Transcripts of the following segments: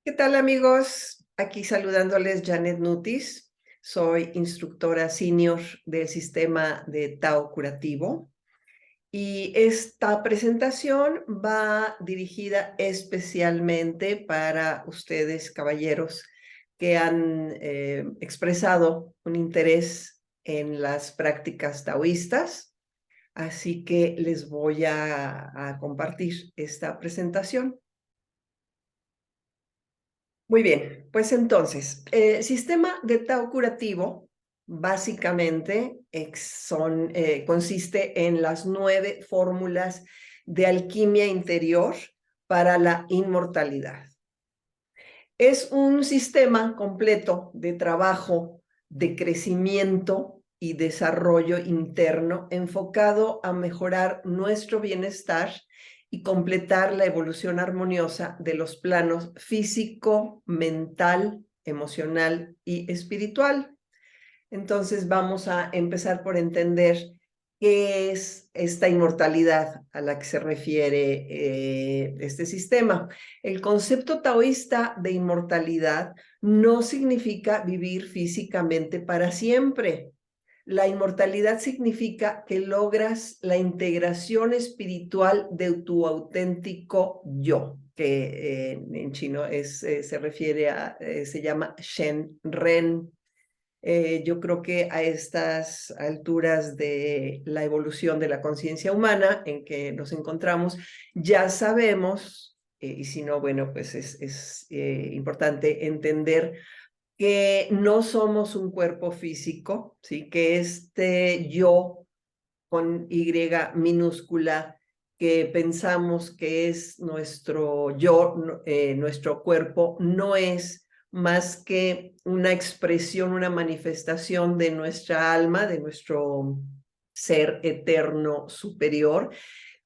¿Qué tal, amigos? Aquí saludándoles Janet Nutis. Soy instructora senior del sistema de Tao curativo y esta presentación va dirigida especialmente para ustedes, caballeros, que han expresado un interés en las prácticas taoístas. Así que les voy a compartir esta presentación. Muy bien, pues entonces, el sistema de Tao curativo básicamente consiste en las 9 fórmulas de alquimia interior para la inmortalidad. Es un sistema completo de trabajo, de crecimiento y desarrollo interno enfocado a mejorar nuestro bienestar y completar la evolución armoniosa de los planos físico, mental, emocional y espiritual. Entonces vamos a empezar por entender qué es esta inmortalidad a la que se refiere este sistema. El concepto taoísta de inmortalidad no significa vivir físicamente para siempre. La inmortalidad significa que logras la integración espiritual de tu auténtico yo, que en chino se refiere se llama Shen Ren. Yo creo que a estas alturas de la evolución de la conciencia humana en que nos encontramos, ya sabemos, y si no, bueno, pues es importante entender que no somos un cuerpo físico, ¿sí? Que este yo con Y minúscula que pensamos que es nuestro yo, nuestro cuerpo, no es más que una expresión, una manifestación de nuestra alma, de nuestro ser eterno superior,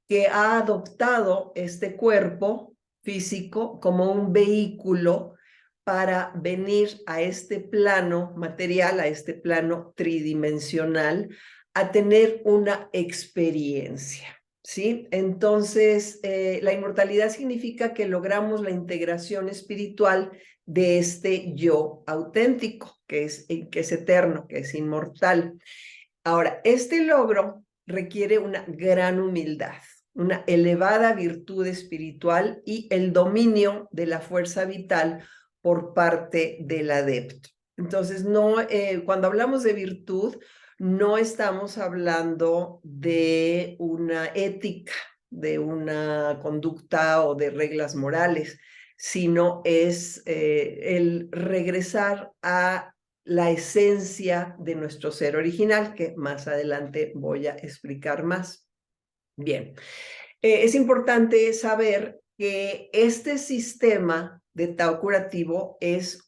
que ha adoptado este cuerpo físico como un vehículo para venir a este plano material, a este plano tridimensional, a tener una experiencia, ¿sí? Entonces, la inmortalidad significa que logramos la integración espiritual de este yo auténtico, que es eterno, que es inmortal. Ahora, este logro requiere una gran humildad, una elevada virtud espiritual y el dominio de la fuerza vital por parte del adepto. Entonces, cuando hablamos de virtud, no estamos hablando de una ética, de una conducta o de reglas morales, sino es el regresar a la esencia de nuestro ser original, que más adelante voy a explicar más. Bien, es importante saber que este sistema de Tao curativo es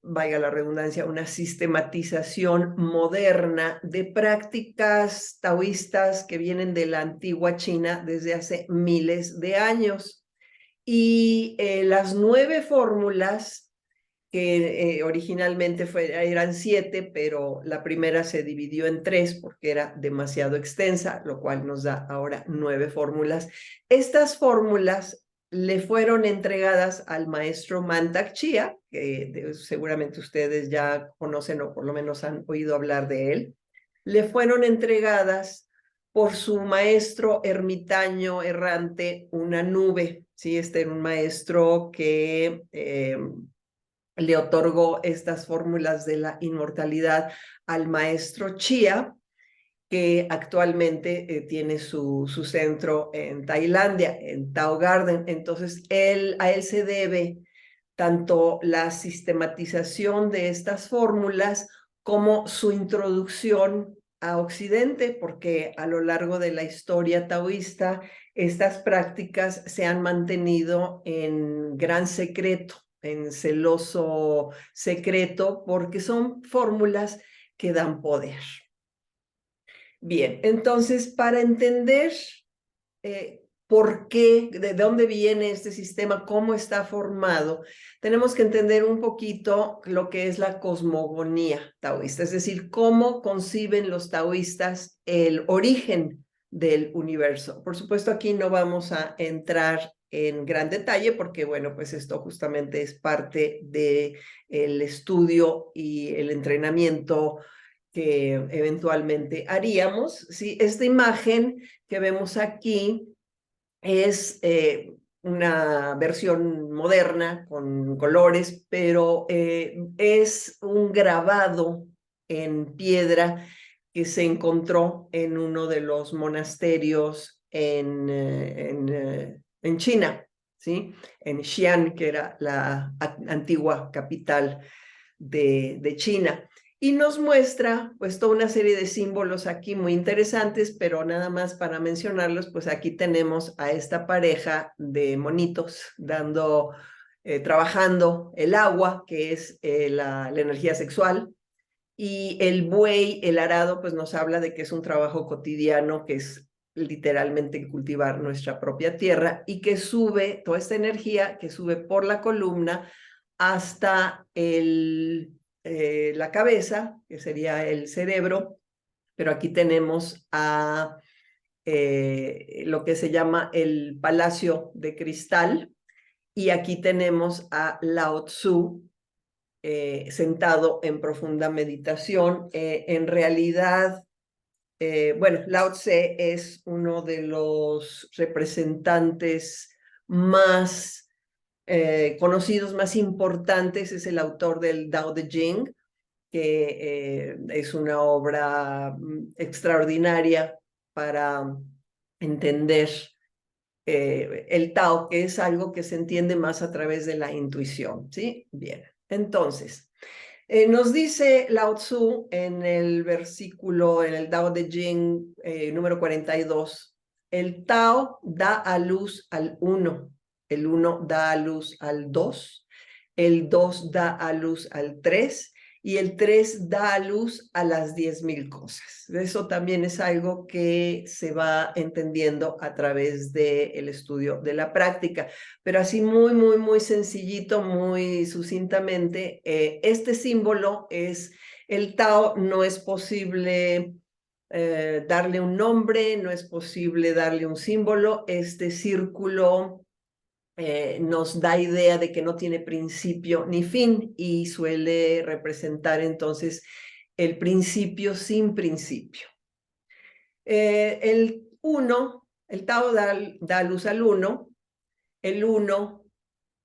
valga la redundancia, una sistematización moderna de prácticas taoístas que vienen de la antigua China desde hace miles de años. Y las 9 fórmulas que originalmente eran 7, pero la primera se dividió en 3 porque era demasiado extensa, lo cual nos da ahora 9 fórmulas. Estas fórmulas le fueron entregadas al maestro Mantak Chia, que seguramente ustedes ya conocen o por lo menos han oído hablar de él. Le fueron entregadas por su maestro ermitaño errante, una nube. ¿Sí? Este era un maestro que le otorgó estas fórmulas de la inmortalidad al maestro Chia, que actualmente tiene su centro en Tailandia, en Tao Garden. Entonces, a él se debe tanto la sistematización de estas fórmulas como su introducción a Occidente, porque a lo largo de la historia taoísta, estas prácticas se han mantenido en gran secreto, en celoso secreto, porque son fórmulas que dan poder. Bien, entonces, para entender por qué, de dónde viene este sistema, cómo está formado, tenemos que entender un poquito lo que es la cosmogonía taoísta, es decir, cómo conciben los taoístas el origen del universo. Por supuesto, aquí no vamos a entrar en gran detalle porque, bueno, pues esto justamente es parte del estudio y el entrenamiento que eventualmente haríamos. ¿Sí? Esta imagen que vemos aquí es una versión moderna con colores, pero es un grabado en piedra que se encontró en uno de los monasterios en China, ¿sí? En Xi'an, que era la antigua capital de China. Y nos muestra pues toda una serie de símbolos aquí muy interesantes, pero nada más para mencionarlos, pues aquí tenemos a esta pareja de monitos trabajando el agua, que es la energía sexual, y el buey, el arado, pues nos habla de que es un trabajo cotidiano, que es literalmente cultivar nuestra propia tierra y que sube toda esta energía, que sube por la columna hasta la cabeza, que sería el cerebro, pero aquí tenemos a lo que se llama el Palacio de Cristal, y aquí tenemos a Lao Tzu sentado en profunda meditación. En realidad, bueno, Lao Tse es uno de los representantes más conocidos, más importantes, es el autor del Tao Te Ching, que es una obra extraordinaria para entender el Tao, que es algo que se entiende más a través de la intuición, ¿sí? Bien, entonces, nos dice Lao Tzu en el versículo, en el Tao Te Ching número 42, el Tao da a luz al uno, el uno da a luz al dos, el dos da a luz al tres, y el 3 da a luz a las 10.000 cosas. Eso también es algo que se va entendiendo a través del estudio de la práctica. Pero así muy sencillito, muy sucintamente, este símbolo es el Tao. No es posible darle un nombre, no es posible darle un símbolo. Este círculo nos da idea de que no tiene principio ni fin y suele representar entonces el principio sin principio. El uno, el Tao da luz al uno, el uno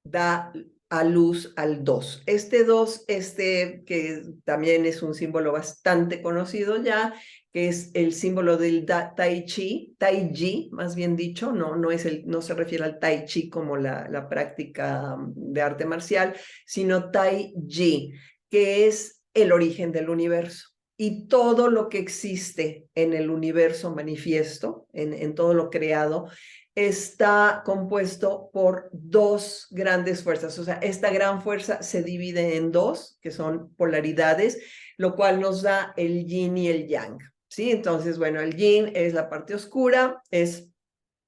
da a luz al 2. Este 2, que también es un símbolo bastante conocido ya, que es el símbolo del Tai Chi, Tai Chi, más bien dicho, no se refiere al Tai Chi como la práctica de arte marcial, sino Tai Chi, que es el origen del universo. Y todo lo que existe en el universo manifiesto, en todo lo creado, está compuesto por dos grandes fuerzas. O sea, esta gran fuerza se divide en dos, que son polaridades, lo cual nos da el yin y el yang. ¿Sí? Entonces, bueno, el yin es la parte oscura, es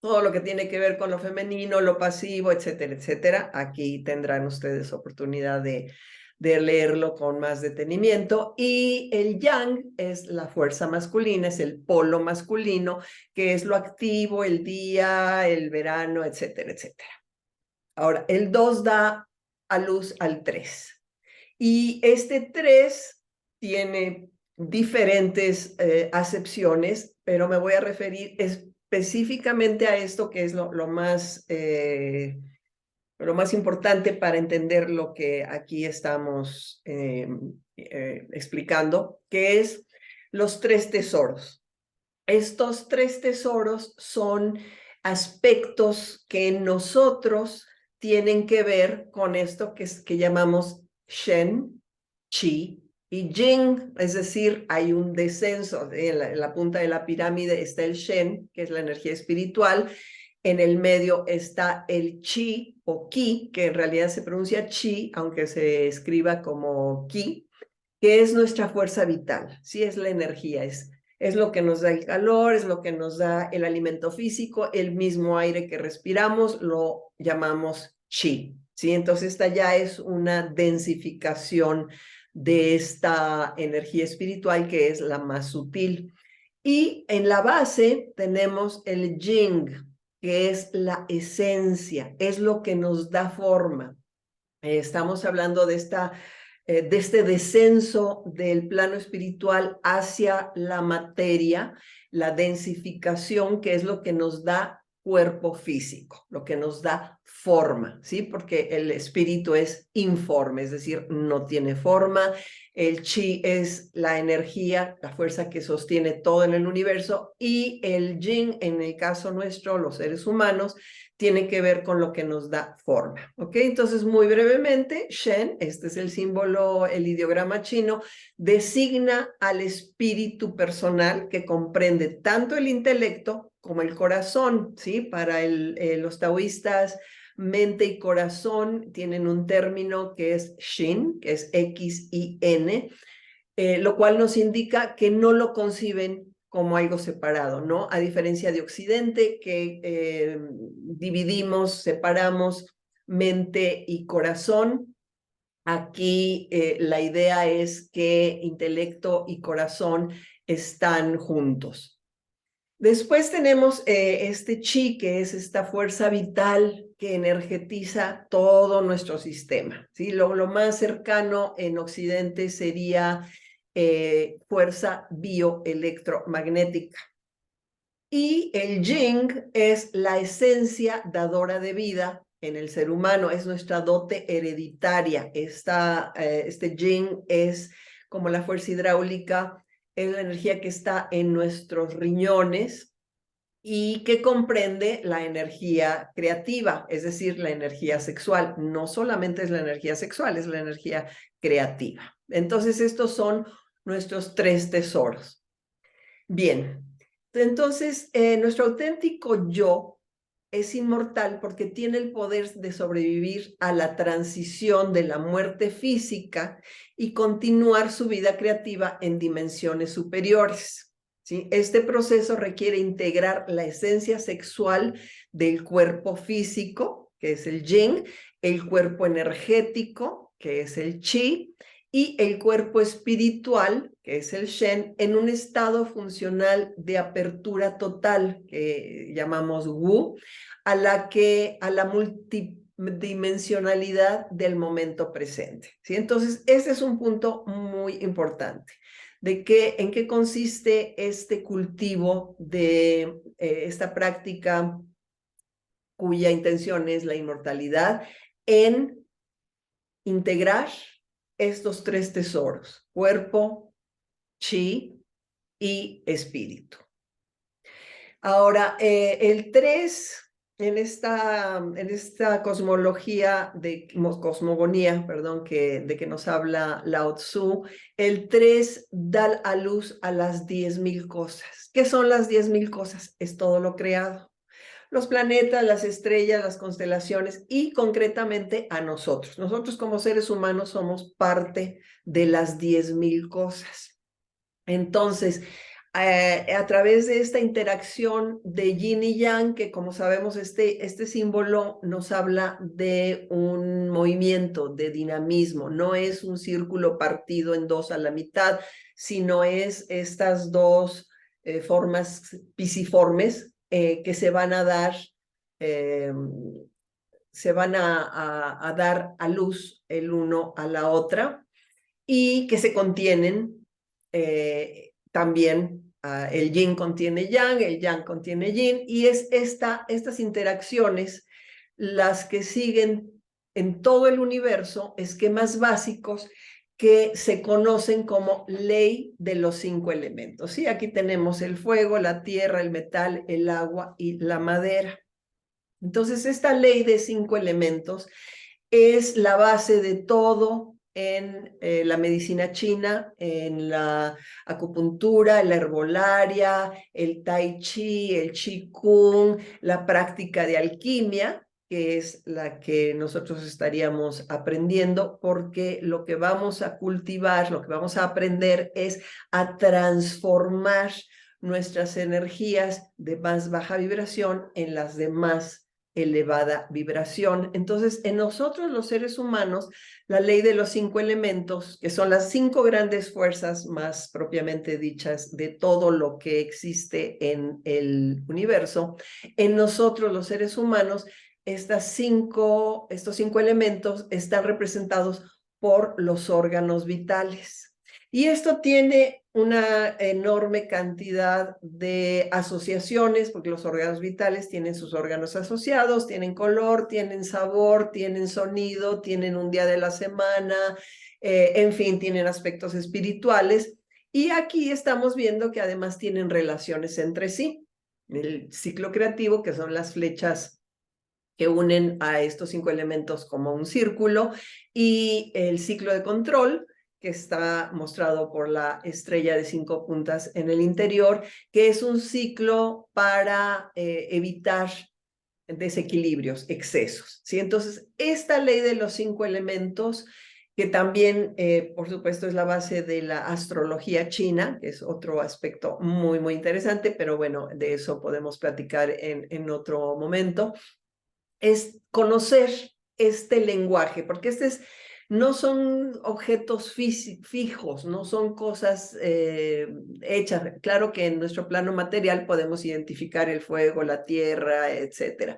todo lo que tiene que ver con lo femenino, lo pasivo, etcétera, etcétera. Aquí tendrán ustedes oportunidad de leerlo con más detenimiento. Y el yang es la fuerza masculina, es el polo masculino, que es lo activo, el día, el verano, etcétera, etcétera. Ahora, el 2 da a luz al 3. Y este 3 tiene diferentes acepciones, pero me voy a referir específicamente a esto, que es lo más importante para entender lo que aquí estamos explicando, que es los 3 tesoros. Estos 3 tesoros son aspectos que en nosotros tienen que ver con esto que llamamos Shen, Qi y Jing, es decir, hay un descenso. En la punta de la pirámide está el Shen, que es la energía espiritual. En el medio está el Qi o Qi, que en realidad se pronuncia Qi, aunque se escriba como Qi, que es nuestra fuerza vital. Sí, es la energía, es lo que nos da el calor, es lo que nos da el alimento físico, el mismo aire que respiramos, lo llamamos Qi. ¿Sí? Entonces esta ya es una densificación de esta energía espiritual, que es la más sutil. Y en la base tenemos el Jing, que es la esencia, es lo que nos da forma. Estamos hablando de este descenso del plano espiritual hacia la materia, la densificación, que es lo que nos da cuerpo físico, lo que nos da forma, ¿sí? Porque el espíritu es informe, es decir, no tiene forma. El chi es la energía, la fuerza que sostiene todo en el universo, y el yin, en el caso nuestro, los seres humanos, tiene que ver con lo que nos da forma, ¿ok? Entonces, muy brevemente, Shen, este es el símbolo, el ideograma chino, designa al espíritu personal que comprende tanto el intelecto como el corazón, ¿sí? Para los taoístas, mente y corazón tienen un término que es Shin, que es X-I-N, lo cual nos indica que no lo conciben como algo separado, ¿no? A diferencia de Occidente, que dividimos, separamos mente y corazón. Aquí la idea es que intelecto y corazón están juntos. Después tenemos este chi, que es esta fuerza vital que energetiza todo nuestro sistema, ¿sí? Lo más cercano en Occidente sería fuerza bioelectromagnética. Y el yin es la esencia dadora de vida en el ser humano, es nuestra dote hereditaria. Este yin es como la fuerza hidráulica, es la energía que está en nuestros riñones y que comprende la energía creativa, es decir, la energía sexual. No solamente es la energía sexual, es la energía creativa. Entonces, estos son nuestros 3 tesoros. Bien, entonces, nuestro auténtico yo es inmortal porque tiene el poder de sobrevivir a la transición de la muerte física y continuar su vida creativa en dimensiones superiores, ¿sí? Este proceso requiere integrar la esencia sexual del cuerpo físico, que es el yin, el cuerpo energético, que es el chi, y el cuerpo espiritual, que es el Shen, en un estado funcional de apertura total, que llamamos Wu, a la multidimensionalidad del momento presente, ¿sí? Entonces, este es un punto muy importante, en qué consiste este cultivo de esta práctica cuya intención es la inmortalidad, en integrar estos 3 tesoros: cuerpo, chi y espíritu. Ahora, el 3 en esta cosmología cosmogonía, perdón, de que nos habla Lao Tzu, el 3 da a luz a las 10,000 cosas. ¿Qué son las 10,000 cosas? Es todo lo creado. Los planetas, las estrellas, las constelaciones y concretamente a nosotros. Nosotros como seres humanos somos parte de las 10,000 cosas. Entonces, a través de esta interacción de yin y yang, que como sabemos este símbolo nos habla de un movimiento, de dinamismo, no es un círculo partido en 2 a la mitad, sino es estas 2 formas pisiformes que se van a dar, dar a luz el uno a la otra y que se contienen también. El yin contiene yang, el yang contiene yin, y es estas interacciones las que siguen en todo el universo esquemas básicos que se conocen como ley de los 5 elementos. ¿Sí? Aquí tenemos el fuego, la tierra, el metal, el agua y la madera. Entonces, esta ley de 5 elementos es la base de todo en la medicina china, en la acupuntura, la herbolaria, el tai chi, el qigong, la práctica de alquimia, que es la que nosotros estaríamos aprendiendo, porque lo que vamos a cultivar, lo que vamos a aprender es a transformar nuestras energías de más baja vibración en las de más elevada vibración. Entonces, en nosotros los seres humanos, la ley de los 5 elementos, que son las 5 grandes fuerzas más propiamente dichas de todo lo que existe en el universo, en nosotros los seres humanos, estos 5 elementos están representados por los órganos vitales. Y esto tiene una enorme cantidad de asociaciones, porque los órganos vitales tienen sus órganos asociados, tienen color, tienen sabor, tienen sonido, tienen un día de la semana, en fin, tienen aspectos espirituales. Y aquí estamos viendo que además tienen relaciones entre sí. El ciclo creativo, que son las flechas que unen a estos 5 elementos como un círculo, y el ciclo de control, que está mostrado por la estrella de 5 puntas en el interior, que es un ciclo para evitar desequilibrios, excesos, ¿sí? Entonces, esta ley de los 5 elementos, que también, por supuesto, es la base de la astrología china, que es otro aspecto muy, muy interesante, pero bueno, de eso podemos platicar en otro momento, es conocer este lenguaje, porque no son objetos fijos, no son cosas hechas. Claro que en nuestro plano material podemos identificar el fuego, la tierra, etcétera,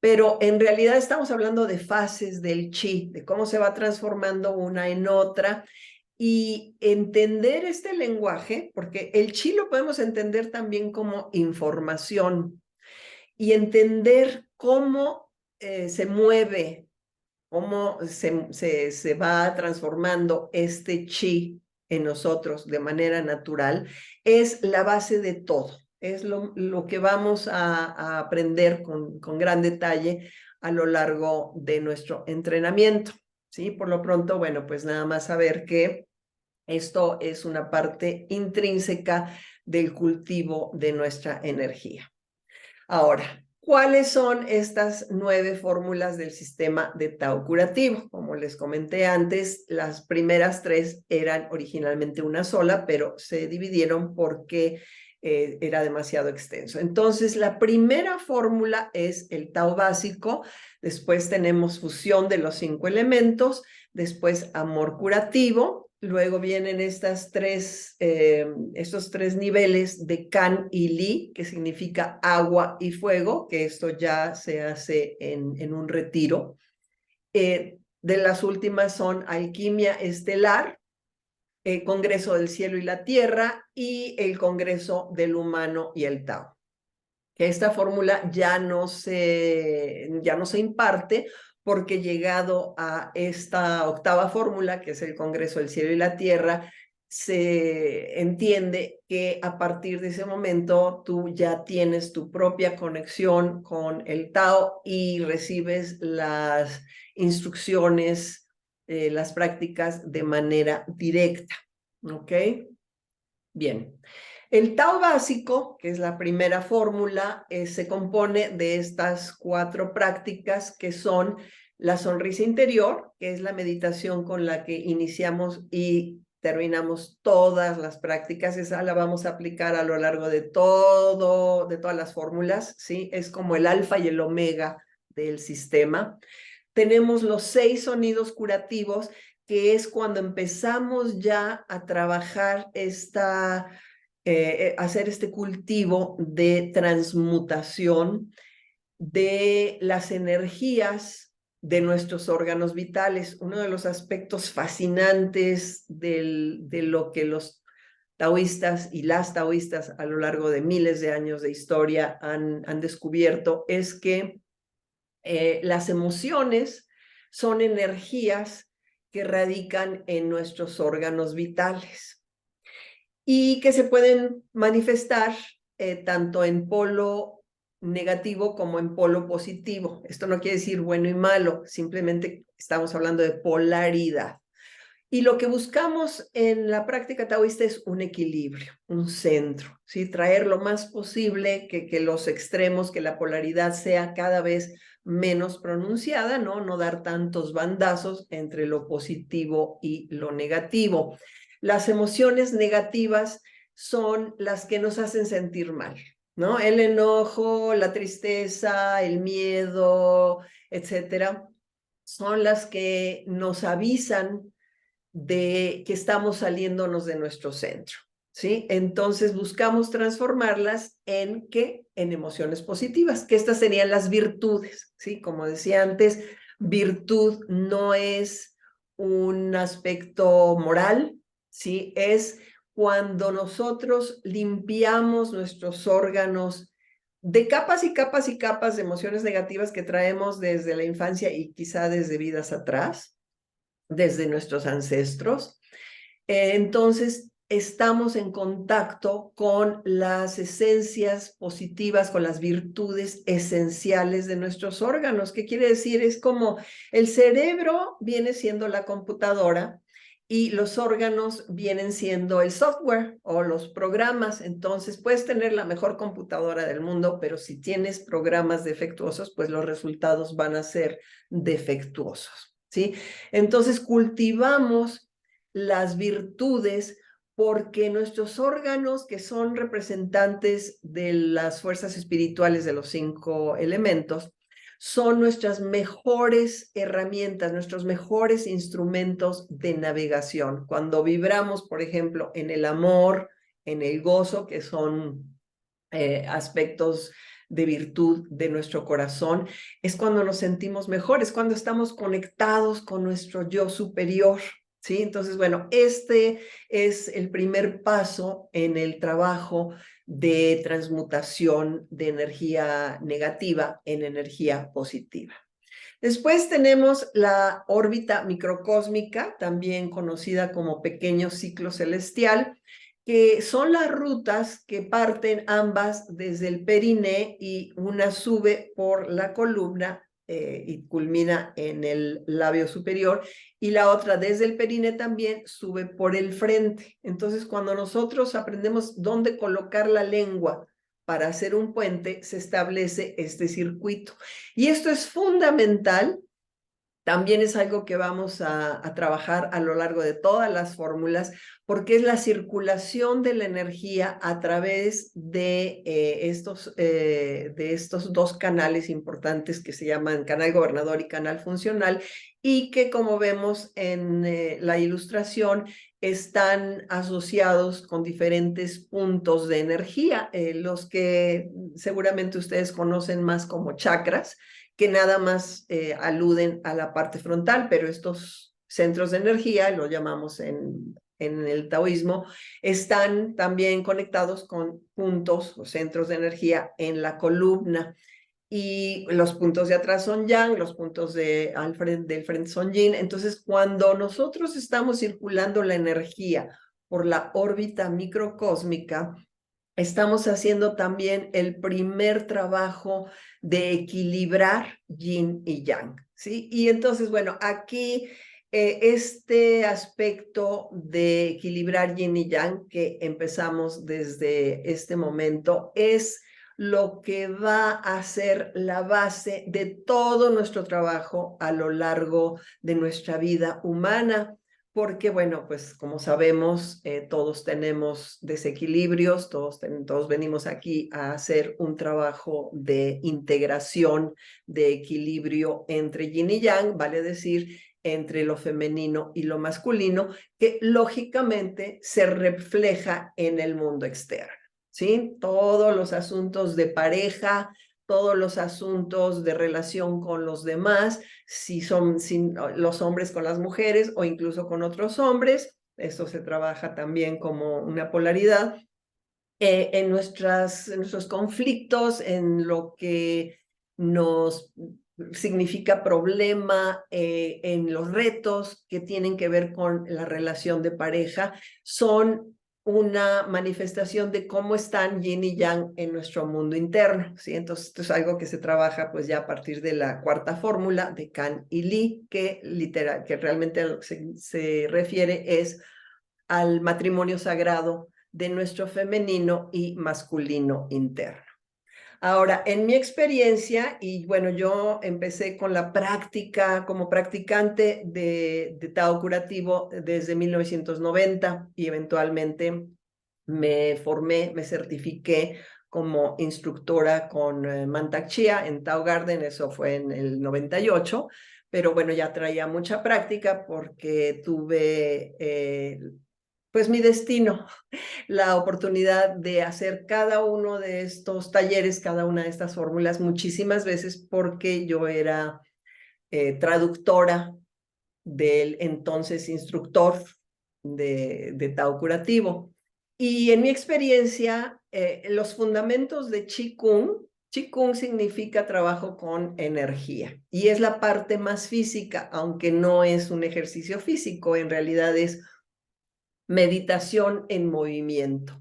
pero en realidad estamos hablando de fases del chi, de cómo se va transformando una en otra, y entender este lenguaje, porque el chi lo podemos entender también como información, y entender cómo se mueve, cómo se va transformando este chi en nosotros de manera natural, es la base de todo. Es lo que vamos a aprender con gran detalle a lo largo de nuestro entrenamiento, ¿sí? Por lo pronto, bueno, pues nada más saber que esto es una parte intrínseca del cultivo de nuestra energía. Ahora, ¿cuáles son estas 9 fórmulas del sistema de Tao curativo? Como les comenté antes, las primeras 3 eran originalmente una sola, pero se dividieron porque era demasiado extenso. Entonces, la primera fórmula es el Tao básico, después tenemos fusión de los 5 elementos, después amor curativo, luego vienen estos 3 niveles de Kan y Li, que significa agua y fuego, que esto ya se hace en un retiro. De las últimas son alquimia estelar, Congreso del Cielo y la Tierra, y el Congreso del Humano y el Tao. Que esta fórmula ya no se imparte, porque llegado a esta 8ª fórmula, que es el Congreso del Cielo y la Tierra, se entiende que a partir de ese momento tú ya tienes tu propia conexión con el Tao y recibes las instrucciones, las prácticas de manera directa, ¿ok? Bien. El Tao básico, que es la primera fórmula, se compone de estas 4 prácticas, que son la sonrisa interior, que es la meditación con la que iniciamos y terminamos todas las prácticas. Esa la vamos a aplicar a lo largo de todas las fórmulas, ¿sí? Es como el alfa y el omega del sistema. Tenemos los 6 sonidos curativos, que es cuando empezamos ya a trabajar hacer este cultivo de transmutación de las energías de nuestros órganos vitales. Uno de los aspectos fascinantes de lo que los taoístas y las taoístas a lo largo de miles de años de historia han descubierto es que las emociones son energías que radican en nuestros órganos vitales y que se pueden manifestar tanto en polo negativo como en polo positivo. Esto no quiere decir bueno y malo, simplemente estamos hablando de polaridad. Y lo que buscamos en la práctica taoísta es un equilibrio, un centro, ¿sí? Traer lo más posible que los extremos, que la polaridad sea cada vez menos pronunciada, ¿no? No dar tantos bandazos entre lo positivo y lo negativo. Las emociones negativas son las que nos hacen sentir mal. ¿no? El enojo, la tristeza, el miedo, etcétera, son las que nos avisan de que estamos saliéndonos de nuestro centro, ¿sí? Entonces buscamos transformarlas en ¿qué? En emociones positivas, que estas serían las virtudes, ¿sí? Como decía antes, virtud no es un aspecto moral, ¿sí? Es cuando nosotros limpiamos nuestros órganos de capas y capas y capas de emociones negativas que traemos desde la infancia y quizá desde vidas atrás, desde nuestros ancestros. Entonces, estamos en contacto con las esencias positivas, con las virtudes esenciales de nuestros órganos. ¿Qué quiere decir? Es como el cerebro viene siendo la computadora y los órganos vienen siendo el software o los programas. Entonces, puedes tener la mejor computadora del mundo, pero si tienes programas defectuosos, pues los resultados van a ser defectuosos, ¿sí? Entonces, cultivamos las virtudes porque nuestros órganos, que son representantes de las fuerzas espirituales de los 5 elementos, son nuestras mejores herramientas, nuestros mejores instrumentos de navegación. Cuando vibramos, por ejemplo, en el amor, en el gozo, que son aspectos de virtud de nuestro corazón, es cuando nos sentimos mejor, es cuando estamos conectados con nuestro yo superior, ¿sí? Entonces, bueno, este es el primer paso en el trabajo de transmutación de energía negativa en energía positiva. Después tenemos la órbita microcósmica, también conocida como pequeño ciclo celestial, que son las rutas que parten ambas desde el periné y una sube por la columna y culmina en el labio superior, y la otra desde el periné también sube por el frente. Entonces, cuando nosotros aprendemos dónde colocar la lengua para hacer un puente, se establece este circuito. Y esto es fundamental. También es algo que vamos a trabajar a lo largo de todas las fórmulas, porque es la circulación de la energía a través de estos dos canales importantes que se llaman canal gobernador y canal funcional, y que, como vemos en la ilustración, están asociados con diferentes puntos de energía, los que seguramente ustedes conocen más como chakras, que nada más aluden a la parte frontal, pero estos centros de energía, lo llamamos en el taoísmo, están también conectados con puntos o centros de energía en la columna. Y los puntos de atrás son yang, los puntos del frente son yin. Entonces, cuando nosotros estamos circulando la energía por la órbita microcósmica, estamos haciendo también el primer trabajo de equilibrar yin y yang, ¿sí? Y entonces, bueno, aquí este aspecto de equilibrar yin y yang que empezamos desde este momento es lo que va a ser la base de todo nuestro trabajo a lo largo de nuestra vida humana, porque, bueno, pues como sabemos, todos tenemos desequilibrios, todos venimos aquí a hacer un trabajo de integración, de equilibrio entre yin y yang, vale decir, entre lo femenino y lo masculino, que lógicamente se refleja en el mundo externo, ¿sí? Todos los asuntos de pareja, todos los asuntos de relación con los demás, si son los hombres con las mujeres o incluso con otros hombres. Esto se trabaja también como una polaridad. En nuestros conflictos, en lo que nos significa problema, en los retos que tienen que ver con la relación de pareja, son una manifestación de cómo están yin y yang en nuestro mundo interno, ¿sí? Entonces, esto es algo que se trabaja pues ya a partir de la cuarta fórmula de Kan y Lee, que realmente a lo que se refiere es al matrimonio sagrado de nuestro femenino y masculino interno. Ahora, en mi experiencia, y bueno, yo empecé con la práctica como practicante de Tao curativo desde 1990 y eventualmente me formé, me certifiqué como instructora con Mantak Chia en Tao Garden, eso fue en el 98, pero bueno, ya traía mucha práctica porque tuve pues mi destino, la oportunidad de hacer cada uno de estos talleres, cada una de estas fórmulas muchísimas veces porque yo era traductora del entonces instructor de Tao Curativo. Y en mi experiencia, los fundamentos de Qigong significa trabajo con energía y es la parte más física, aunque no es un ejercicio físico, en realidad es meditación en movimiento.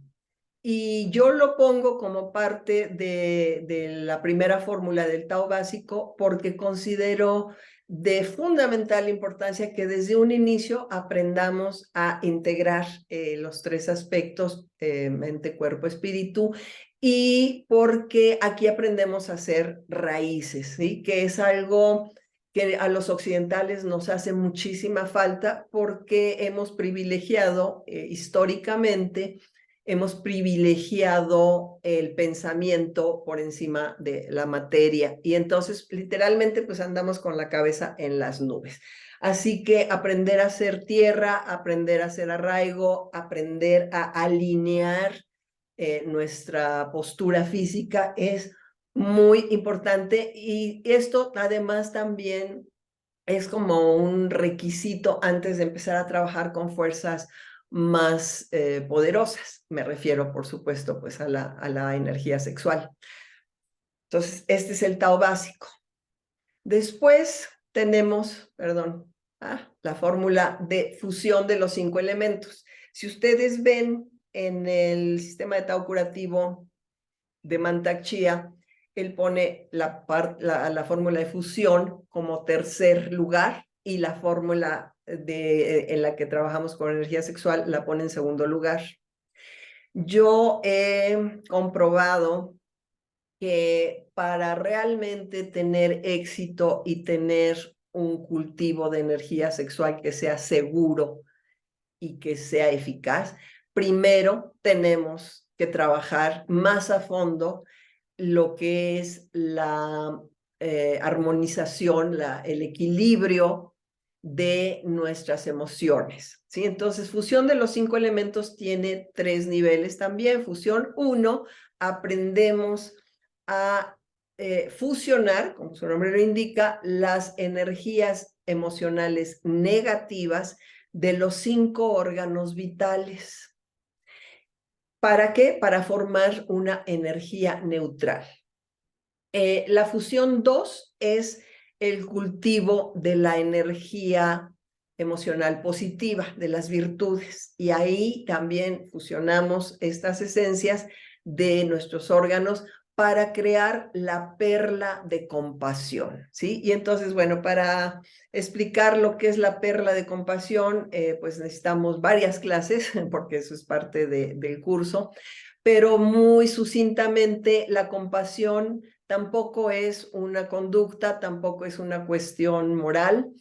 Y yo lo pongo como parte de la primera fórmula del Tao básico porque considero de fundamental importancia que desde un inicio aprendamos a integrar los tres aspectos, mente, cuerpo, espíritu, y porque aquí aprendemos a hacer raíces, ¿sí? Que es algo que a los occidentales nos hace muchísima falta porque hemos privilegiado históricamente, hemos privilegiado el pensamiento por encima de la materia y entonces literalmente pues andamos con la cabeza en las nubes. Así que aprender a hacer tierra, aprender a hacer arraigo, aprender a alinear nuestra postura física es muy importante y esto además también es como un requisito antes de empezar a trabajar con fuerzas más poderosas. Me refiero, por supuesto, pues a la energía sexual. Entonces, este es el Tao básico. Después tenemos, perdón, la fórmula de fusión de los 5 elementos. Si ustedes ven en el sistema de Tao curativo de Mantak Chia, él pone la fórmula de fusión como tercer lugar y la fórmula en la que trabajamos con energía sexual la pone en segundo lugar. Yo he comprobado que para realmente tener éxito y tener un cultivo de energía sexual que sea seguro y que sea eficaz, primero tenemos que trabajar más a fondo lo que es la armonización, el equilibrio de nuestras emociones, ¿sí? Entonces, fusión de los 5 elementos tiene 3 niveles también. Fusión 1, aprendemos a fusionar, como su nombre lo indica, las energías emocionales negativas de los 5 órganos vitales. ¿Para qué? Para formar una energía neutral. La fusión 2 es el cultivo de la energía emocional positiva, de las virtudes. Y ahí también fusionamos estas esencias de nuestros órganos para crear la perla de compasión, ¿sí? Y entonces, bueno, para explicar lo que es la perla de compasión, pues necesitamos varias clases, porque eso es parte del curso, pero muy sucintamente, la compasión tampoco es una conducta, tampoco es una cuestión moral,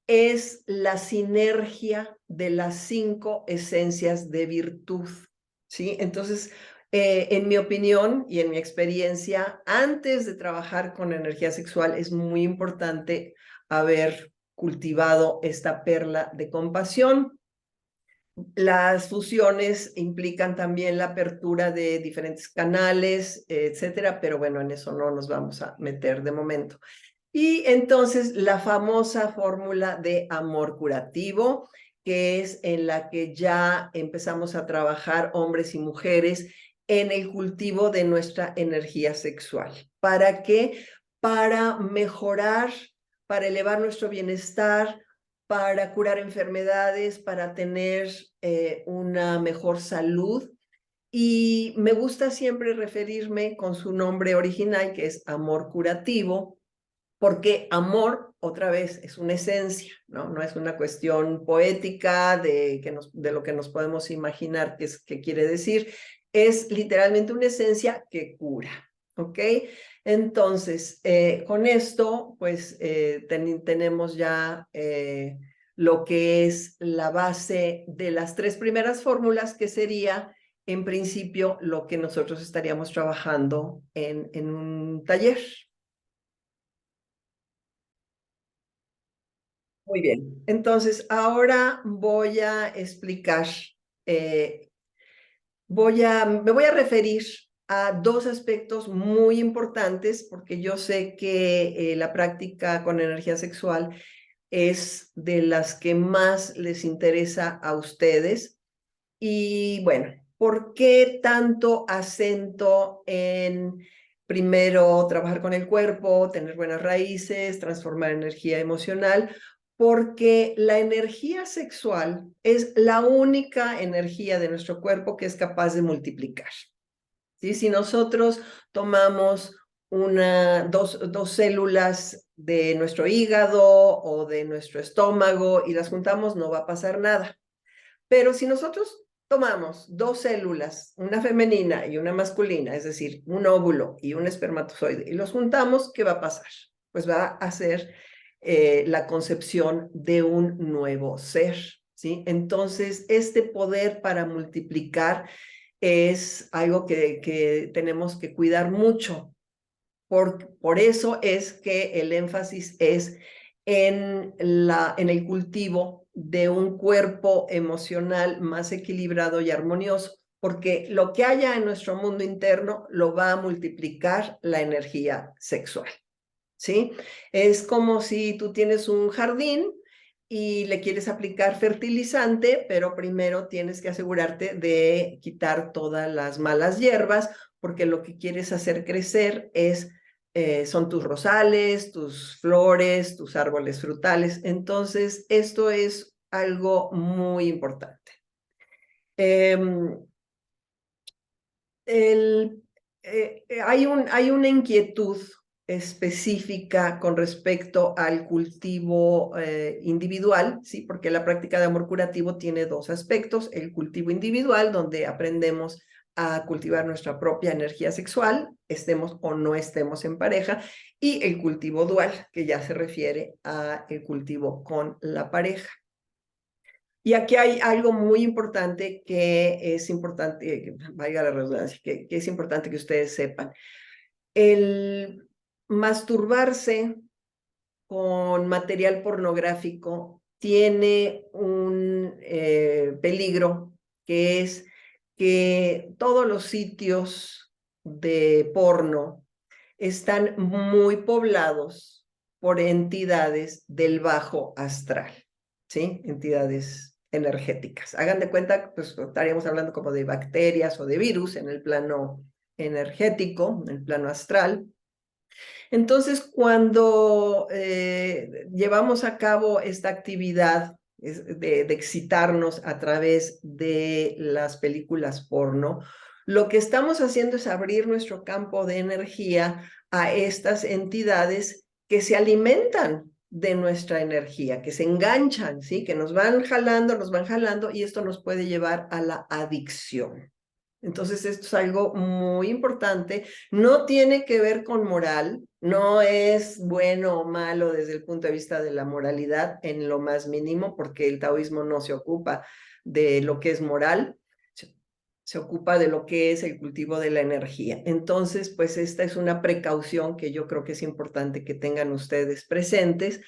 es la sinergia de las 5 esencias de virtud, ¿sí? Entonces, en mi opinión y en mi experiencia, antes de trabajar con energía sexual, es muy importante haber cultivado esta perla de compasión. Las fusiones implican también la apertura de diferentes canales, etcétera, pero bueno, en eso no nos vamos a meter de momento. Y entonces la famosa fórmula de amor curativo, que es en la que ya empezamos a trabajar hombres y mujeres en el cultivo de nuestra energía sexual. ¿Para qué? Para mejorar, para elevar nuestro bienestar, para curar enfermedades, para tener una mejor salud. Y me gusta siempre referirme con su nombre original, que es amor curativo, porque amor, otra vez, es una esencia, ¿no? No es una cuestión poética de lo que nos podemos imaginar que quiere decir. Es literalmente una esencia que cura, ¿ok? Entonces, con esto, pues, tenemos ya lo que es la base de las 3 primeras fórmulas, que sería en principio, lo que nosotros estaríamos trabajando en un taller. Muy bien. Entonces, ahora voy a explicar, eh, me voy a referir a dos aspectos muy importantes, porque yo sé que la práctica con energía sexual es de las que más les interesa a ustedes. Y bueno, ¿por qué tanto acento en primero trabajar con el cuerpo, tener buenas raíces, transformar energía emocional? Porque la energía sexual es la única energía de nuestro cuerpo que es capaz de multiplicar. ¿Sí? Si nosotros tomamos dos células de nuestro hígado o de nuestro estómago y las juntamos, no va a pasar nada. Pero si nosotros tomamos dos células, una femenina y una masculina, es decir, un óvulo y un espermatozoide, y los juntamos, ¿qué va a pasar? Pues va a ser la concepción de un nuevo ser, ¿sí? Entonces, este poder para multiplicar es algo que tenemos que cuidar mucho. Por eso es que el énfasis es en el cultivo de un cuerpo emocional más equilibrado y armonioso, porque lo que haya en nuestro mundo interno lo va a multiplicar la energía sexual, ¿sí? Es como si tú tienes un jardín y le quieres aplicar fertilizante, pero primero tienes que asegurarte de quitar todas las malas hierbas, porque lo que quieres hacer crecer son tus rosales, tus flores, tus árboles frutales. Entonces, esto es algo muy importante. Em, el, hay una inquietud específica con respecto al cultivo individual, ¿sí? Porque la práctica de amor curativo tiene dos aspectos: el cultivo individual, donde aprendemos a cultivar nuestra propia energía sexual, estemos o no estemos en pareja, y el cultivo dual, que ya se refiere a el cultivo con la pareja. Y aquí hay algo muy importante que es importante, valga la redundancia, que es importante que ustedes sepan. El masturbarse con material pornográfico tiene un peligro, que es que todos los sitios de porno están muy poblados por entidades del bajo astral, ¿sí? Entidades energéticas. Hagan de cuenta, pues estaríamos hablando como de bacterias o de virus en el plano energético, en el plano astral. Entonces, cuando llevamos a cabo esta actividad de excitarnos a través de las películas porno, lo que estamos haciendo es abrir nuestro campo de energía a estas entidades que se alimentan de nuestra energía, que se enganchan, ¿sí? Que nos van jalando, y esto nos puede llevar a la adicción. Entonces, esto es algo muy importante. No tiene que ver con moral, no es bueno o malo desde el punto de vista de la moralidad en lo más mínimo, porque el taoísmo no se ocupa de lo que es moral, se ocupa de lo que es el cultivo de la energía. Entonces, pues esta es una precaución que yo creo que es importante que tengan ustedes presentes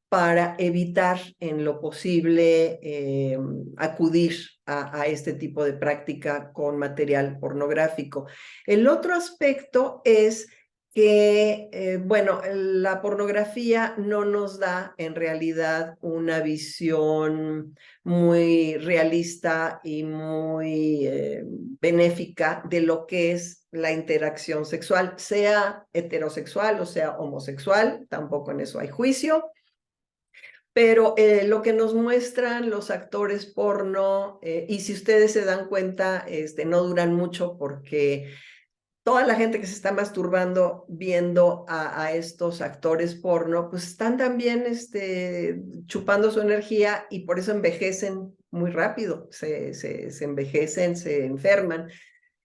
para evitar en lo posible acudir a este tipo de práctica con material pornográfico. El otro aspecto es que, bueno, la pornografía no nos da en realidad una visión muy realista y muy benéfica de lo que es la interacción sexual, sea heterosexual o sea homosexual, tampoco en eso hay juicio. Pero lo que nos muestran los actores porno, y si ustedes se dan cuenta, no duran mucho, porque toda la gente que se está masturbando viendo a estos actores porno, pues están también chupando su energía, y por eso envejecen muy rápido, se envejecen, se enferman.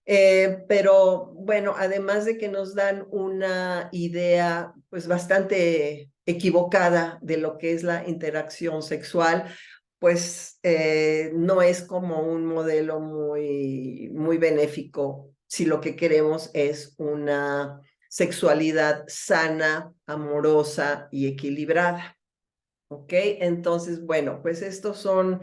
Pero bueno, además de que nos dan una idea pues bastante equivocada de lo que es la interacción sexual, pues no es como un modelo muy benéfico si lo que queremos es una sexualidad sana, amorosa y equilibrada. ¿Ok? Entonces, bueno, pues estos son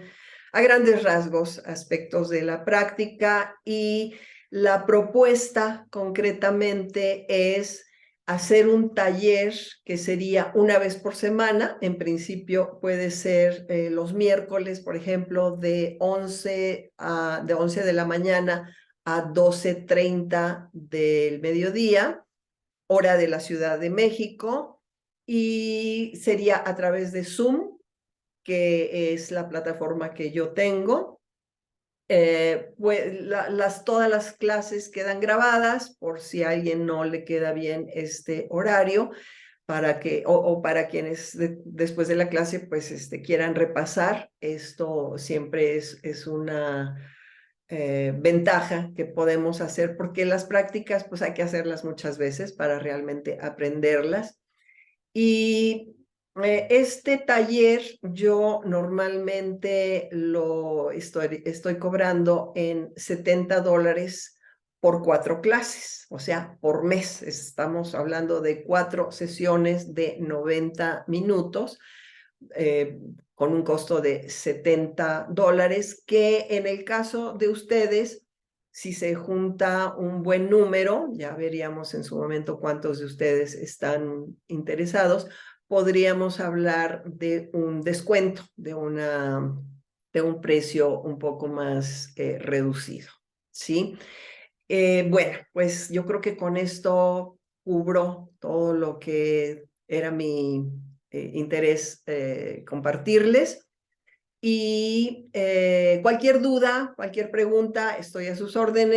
a grandes rasgos aspectos de la práctica y la propuesta concretamente es hacer un taller que sería una vez por semana. En principio puede ser los miércoles, por ejemplo, de 11 de la mañana a 12:30 del mediodía, hora de la Ciudad de México, y sería a través de Zoom, que es la plataforma que yo tengo. Pues todas las clases quedan grabadas por si a alguien no le queda bien este horario, o para quienes después de la clase pues quieran repasar. Esto siempre es una ventaja que podemos hacer, porque las prácticas pues hay que hacerlas muchas veces para realmente aprenderlas. Y este taller yo normalmente lo estoy cobrando en $70 por 4 clases, o sea, por mes. Estamos hablando de 4 sesiones de 90 minutos, eh, con un costo de $70, que en el caso de ustedes, si se junta un buen número, ya veríamos en su momento cuántos de ustedes están interesados, podríamos hablar de un descuento, de un precio un poco más reducido, ¿sí? Bueno, pues yo creo que con esto cubro todo lo que era mi interés compartirles. Y cualquier duda, cualquier pregunta, estoy a sus órdenes.